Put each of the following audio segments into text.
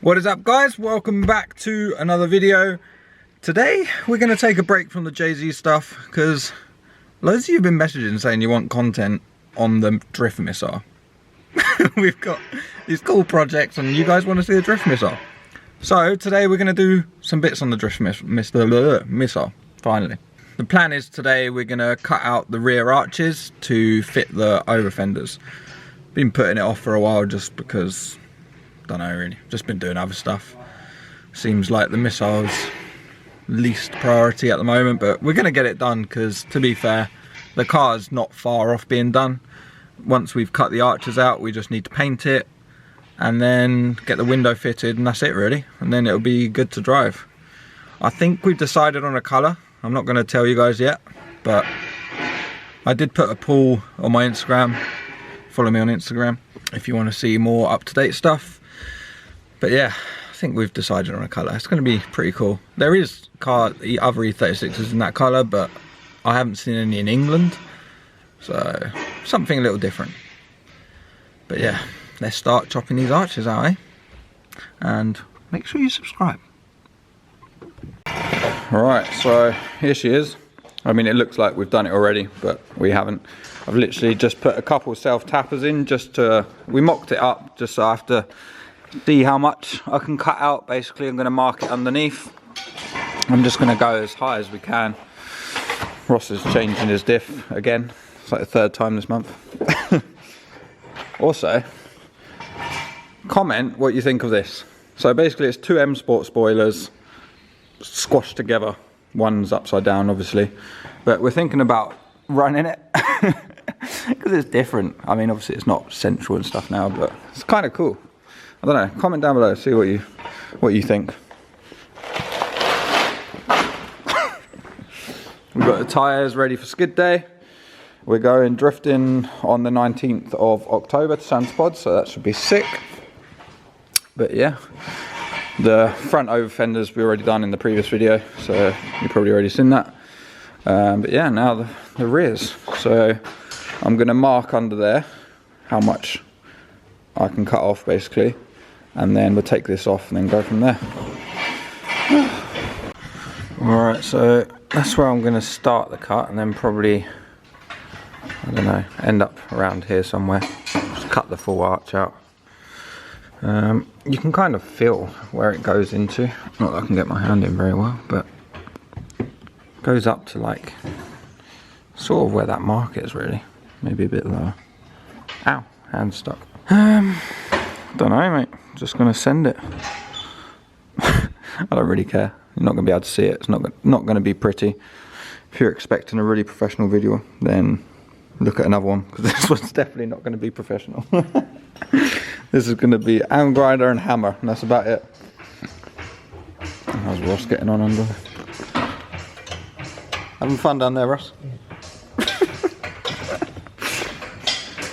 What is up, guys? Welcome back to another video. Today we're going to take a break from the Jay-Z stuff because loads of you have been messaging saying you want content on the drift missile. We've got these cool projects and you guys want to see the drift missile. So today we're going to do some bits on the drift missile, finally. The plan is today we're going to cut out the rear arches to fit the OverFenders. Been putting it off for a while just because, don't know really, just been doing other stuff. Seems like the missile's least priority at the moment, but we're going to get it done because, to be fair, the car's not far off being done. Once we've cut the arches out, we just need to paint it and then get the window fitted, and that's it really, and then it'll be good to drive. I think we've decided on a colour. I'm not going to tell you guys yet, but I did put a poll on my Instagram. Follow me on Instagram if you want to see more up-to-date stuff. But yeah, I think we've decided on a colour. It's going to be pretty cool. There is other E36s in that colour, but I haven't seen any in England, so something a little different. But yeah, let's start chopping these arches out, eh? And make sure you subscribe. Alright, so here she is. I mean, it looks like we've done it already, but we haven't. I've literally just put a couple self-tappers in just to, we mocked it up just so I have to see how much I can cut out. Basically, I'm going to mark it underneath. I'm just going to go as high as we can. Ross is changing his diff again. It's like the third time this month. Also, comment what you think of this. So basically it's two M Sport spoilers squashed together. One's upside down obviously, but we're thinking about running it because it's different. I mean, obviously it's not central and stuff now, but it's kind of cool. I don't know, comment down below, see what you think. We've got the tyres ready for skid day. We're going drifting on the 19th of October to Sandspod, so that should be sick. But yeah, the front over fenders we already done in the previous video, so you've probably already seen that. But yeah, now the rears. So I'm going to mark under there how much I can cut off basically, and then we'll take this off and then go from there. Alright, so that's where I'm going to start the cut, and then probably, I don't know, end up around here somewhere. Just cut the full arch out. You can kind of feel where it goes into. Not that I can get my hand in very well, but it goes up to like sort of where that mark is really. Maybe a bit lower. Ow, hand stuck. Don't know, mate. Just gonna send it. I don't really care. You're not gonna be able to see it. It's not gonna be pretty. If you're expecting a really professional video, then look at another one, because this one's definitely not going to be professional. This is going to be hand grinder and hammer, and that's about it. How's Ross getting on under? Having fun down there, Ross?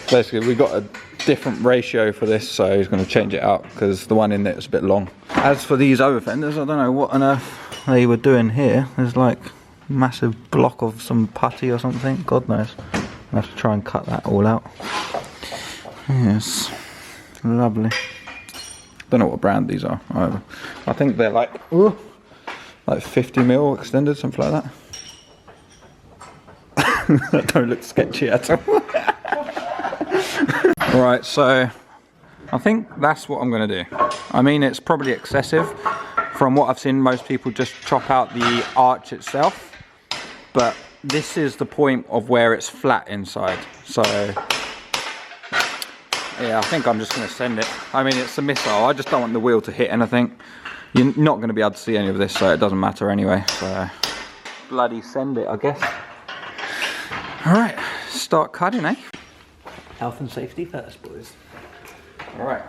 Basically, we got a different ratio for this, so he's going to change it out because the one in there is a bit long. As for these OverFenders, I don't know what on earth they were doing here. There's like a massive block of some putty or something. God knows. I have to try and cut that all out. Yes, lovely. Don't know what brand these are either. I think they're like 50mm extended, something like that. That don't look sketchy at all. Right, so I think that's what I'm going to do. I mean, it's probably excessive. From what I've seen, most people just chop out the arch itself, but this is the point of where it's flat inside. So yeah, I think I'm just going to send it. I mean, it's a missile. I just don't want the wheel to hit anything. You're not going to be able to see any of this, so it doesn't matter anyway. So bloody send it, I guess. Alright, start cutting, eh? Health and safety first, boys. Alright,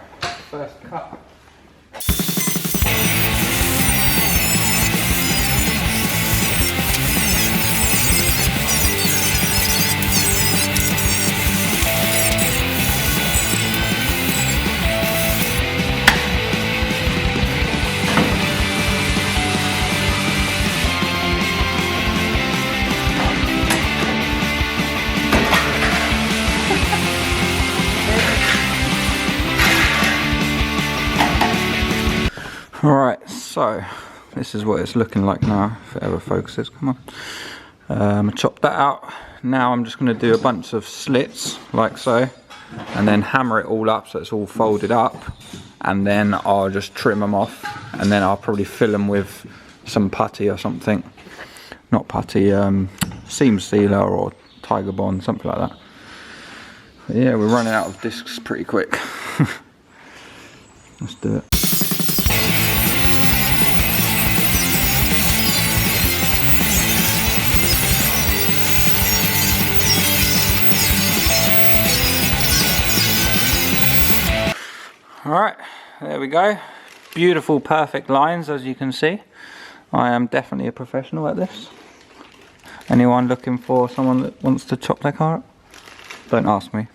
first cut. Alright, so this is what it's looking like now, if it ever focuses, come on. I chopped that out. Now I'm just going to do a bunch of slits, like so, and then hammer it all up so it's all folded up, and then I'll just trim them off, and then I'll probably fill them with some putty or something. Not putty, seam sealer or Tiger Bond, something like that. But yeah, we're running out of discs pretty quick. Let's do it. Alright, there we go. Beautiful, perfect lines, as you can see. I am definitely a professional at this. Anyone looking for someone that wants to chop their car up? Don't ask me.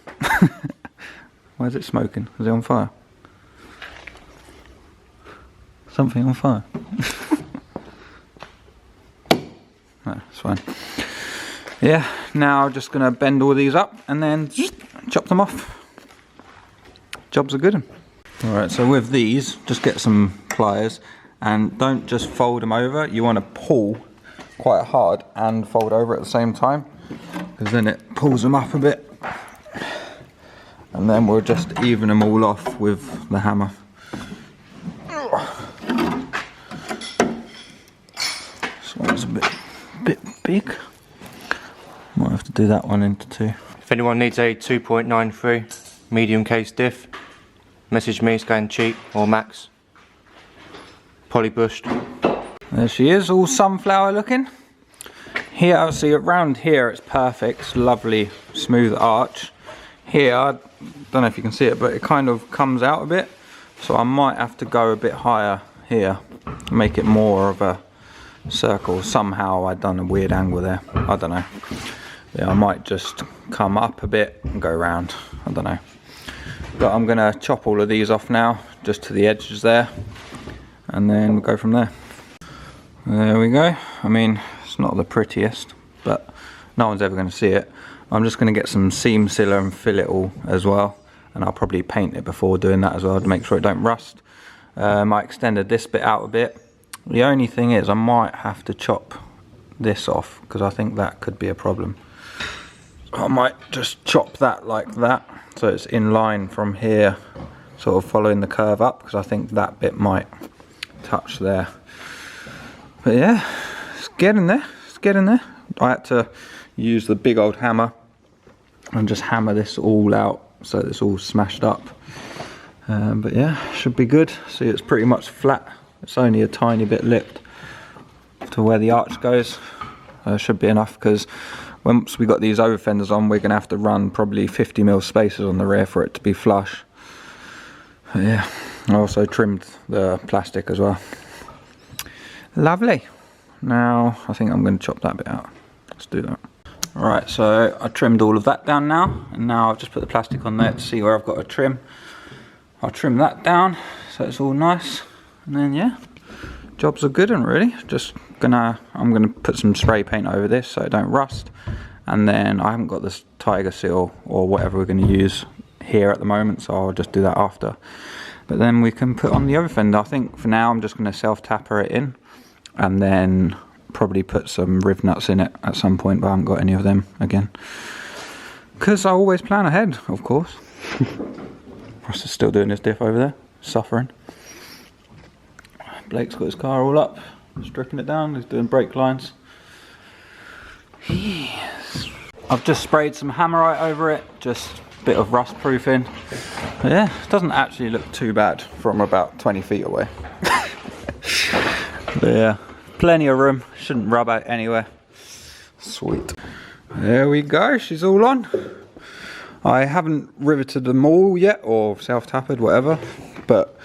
Why is it smoking? Is it on fire? Something on fire? No, it's fine. Yeah, now I'm just going to bend all these up and then just chop them off. Job's a good one. Alright, so with these, just get some pliers and don't just fold them over. You want to pull quite hard and fold over at the same time, because then it pulls them up a bit. And then we'll just even them all off with the hammer. This one's a bit big. Might have to do that one into two. If anyone needs a 2.93 medium case diff, message me, Scan Cheap or Max. Polybushed. There she is, all sunflower looking. Here, I'll see around here it's perfect, it's lovely smooth arch. Here, I don't know if you can see it, but it kind of comes out a bit. So I might have to go a bit higher here, make it more of a circle. Somehow I've done a weird angle there, I don't know. Yeah, I might just come up a bit and go round, I don't know. But I'm gonna chop all of these off now, just to the edges there, and then we'll go from there. There we go. I mean, it's not the prettiest, but no one's ever gonna see it. I'm just gonna get some seam sealer and fill it all as well, and I'll probably paint it before doing that as well to make sure it don't rust. I extended this bit out a bit. The only thing is I might have to chop this off, because I think that could be a problem. I might just chop that like that, so it's in line from here, sort of following the curve up, because I think that bit might touch there. But yeah, it's getting there, it's getting there. I had to use the big old hammer and just hammer this all out so it's all smashed up. But yeah, should be good. See, it's pretty much flat. It's only a tiny bit lipped to where the arch goes. Should be enough, because once we got these OverFenders on, we're going to have to run probably 50mm spacers on the rear for it to be flush. But yeah, I also trimmed the plastic as well. Lovely. Now I think I'm going to chop that bit out. Let's do that. Alright, so I trimmed all of that down now, and now I've just put the plastic on there to see where I've got to trim. I'll trim that down so it's all nice, and then yeah, jobs are good. And really I'm gonna put some spray paint over this so it don't rust, and then I haven't got this Tiger Seal or whatever we're going to use here at the moment, so I'll just do that after. But then we can put on the OverFender. I think for now I'm just going to self-tapper it in, and then probably put some riv nuts in it at some point, but I haven't got any of them again, because I always plan ahead, of course. Ross is still doing his diff over there, suffering. Blake's got his car all up, stripping it down, he's doing brake lines. Yes. I've just sprayed some hammerite over it, just a bit of rust proofing. But yeah, it doesn't actually look too bad from about 20 feet away. But yeah, plenty of room, shouldn't rub out anywhere. Sweet. There we go, she's all on. I haven't riveted them all yet, or self-tapered, whatever, but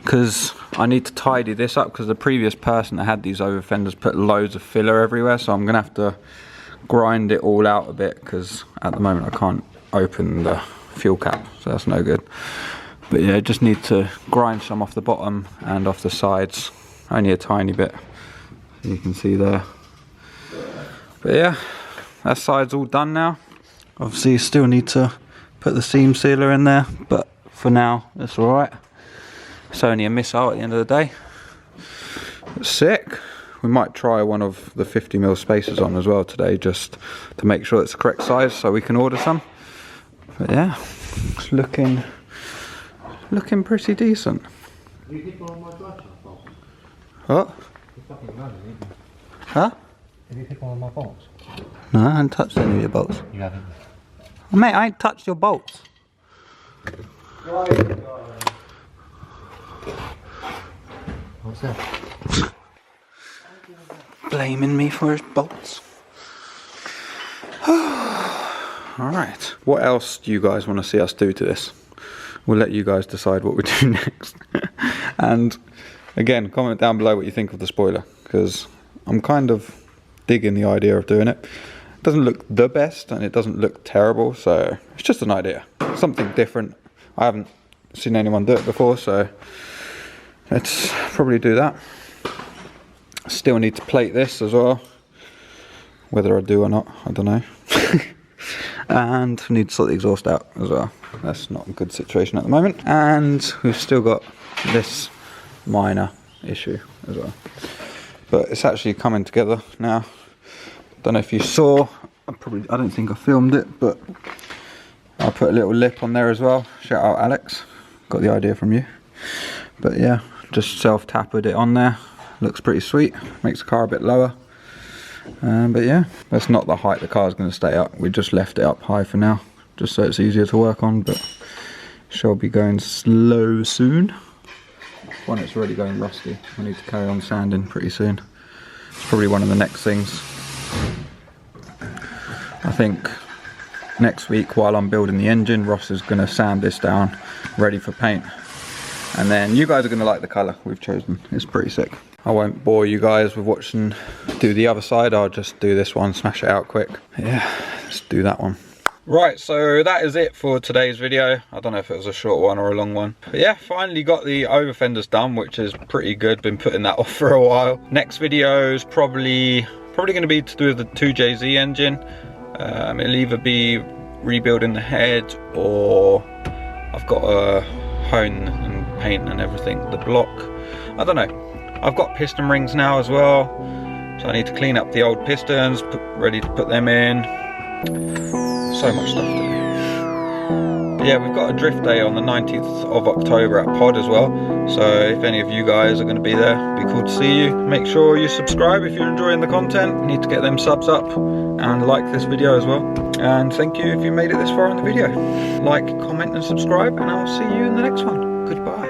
because I need to tidy this up, because the previous person that had these OverFenders put loads of filler everywhere, so I'm gonna have to grind it all out a bit, because at the moment I can't open the fuel cap, so that's no good. But yeah, I just need to grind some off the bottom and off the sides, only a tiny bit, you can see there. But yeah, that side's all done now. Obviously you still need to put the seam sealer in there, but for now it's alright. It's only a missile at the end of the day. Sick. We might try one of the 50mm spacers on as well today, just to make sure it's the correct size so we can order some. But yeah, it's looking pretty decent. You hit one of my bolts? What? You're fucking running, ain't you? Huh? Have you hit one of my bolts? No, I haven't touched any of your bolts. You haven't. Oh, mate, I ain't touched your bolts. What's that? Blaming me for his bolts. Alright, what else do you guys want to see us do to this? We'll let you guys decide what we do next. And again, comment down below what you think of the spoiler, because I'm kind of digging the idea of doing it. It doesn't look the best and it doesn't look terrible, so it's just an idea. Something different. I haven't seen anyone do it before, so let's probably do that. Still need to plate this as well. Whether I do or not, I don't know. And need to sort the exhaust out as well. That's not a good situation at the moment. And we've still got this minor issue as well. But it's actually coming together now. Don't know if you saw, I don't think I filmed it, but I put a little lip on there as well. Shout out Alex, got the idea from you. But yeah, just self-tapered it on there. Looks pretty sweet, makes the car a bit lower. But yeah, that's not the height the car's going to stay up. We just left it up high for now, just so it's easier to work on, but shall be going slow soon. When it's already going rusty, I need to carry on sanding pretty soon. It's probably one of the next things. I think next week while I'm building the engine, Ross is going to sand this down, ready for paint. And then you guys are going to like the colour we've chosen. It's pretty sick. I won't bore you guys with watching do the other side. I'll just do this one, smash it out quick. Yeah, let's do that one. Right, so that is it for today's video. I don't know if it was a short one or a long one. But yeah, finally got the OverFenders done, which is pretty good. Been putting that off for a while. Next video is probably going to be to do with the 2JZ engine. It'll either be rebuilding the head, or I've got to hone and paint and everything, the block. I don't know. I've got piston rings now as well, so I need to clean up the old pistons, ready to put them in. So much stuff to do. But yeah, we've got a drift day on the 19th of October at Pod as well, so if any of you guys are going to be there, it'd be cool to see you. Make sure you subscribe if you're enjoying the content. You need to get them subs up and like this video as well. And thank you if you made it this far in the video. Like, comment and subscribe, and I'll see you in the next one. Goodbye.